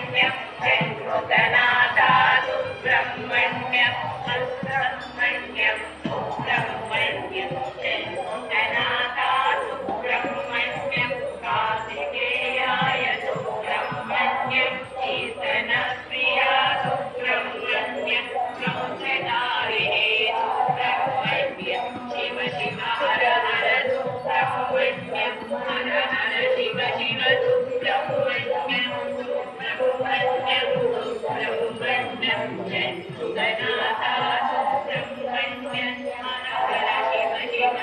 Subrahmanyam षण्मुखनाथा Subrahmanyam Subrahmanyam Subrahmanyam षण्मुखनाथा Subrahmanyam कार्तिकेयाय Subrahmanyam कीर्तनप्रिया Subrahmanyam मंगलधारिणे Subrahmanyam Shiva Shiva Har Har Subrahmanyam Har Har Shiva Shiva Subrahmanyam Subrahmanyam Subrahmanyam षण्मुखनाथा Subrahmanyam Har Har Shiva Shiva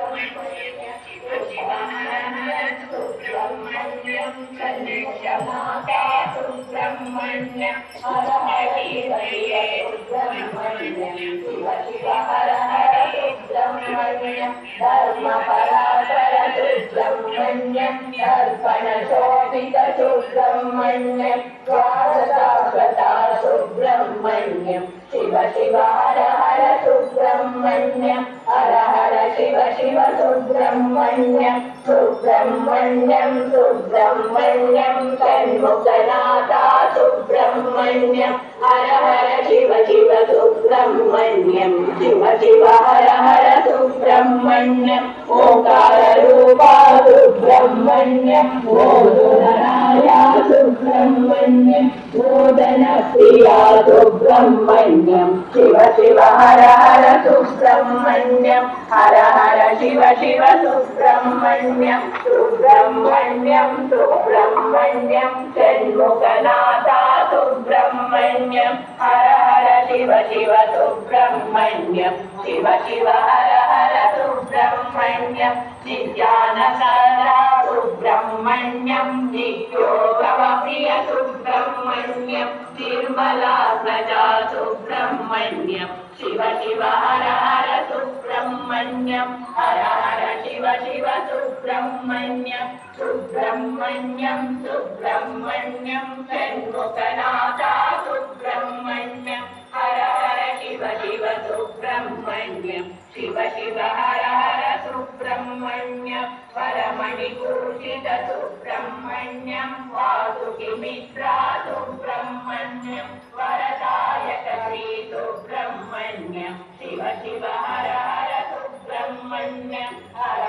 Subrahmanyam Shiva Shiva Har Har Subrahmanyam कलशमाता Subrahmanyam Har Hari Hare Subrahmanyam Shiva Shiva Har Hare Subrahmanyam धर्मपरापर Subrahmanyam दर्पणशोभित Subrahmanyam द्वादशावता Subrahmanyam Shiva Shiva Har Har Subrahmanyam Har Har Shiva Shiva Subrahmanyam Subrahmanyam Subrahmanyam षण्मुखनाथा Subrahmanyam Har Har Shiva Shiva Subrahmanyam Shiva Shiva Har Har Subrahmanyam ओंकाररूपा Subrahmanyam ओदुनराया Subrahmanyam ओदनप्रिया Subrahmanyam Shiva Shiva Har Har Subrahmanyam Har Har Shiva Shiva Subrahmanyam Subrahmanyam Subrahmanyam षण्मुखनाथा Subrahmanyam Har Har Shiva Shiva Subrahmanyam Shiva Shiva Har Har Subrahmanyam Nityananda Subrahmanyam नित्योगमप्रिय Subrahmanyam निर्मलात्मजा Subrahmanyam Shiva Shiva Har Har Subrahmanyam Har Har Shiva Shiva Subrahmanyam Subrahmanyam Subrahmanyam षण्मुखनाथा Subrahmanyam Har Har Shiva Shiva Subrahmanyam Shiva Shiva Har Har Subrahmanyam वरमणिभूषित Subrahmanyam वासुकिमित्रा Subrahmanyam वरदायक Shri Subrahmanyam Shiva Shiva Har Har Subrahmanyam Har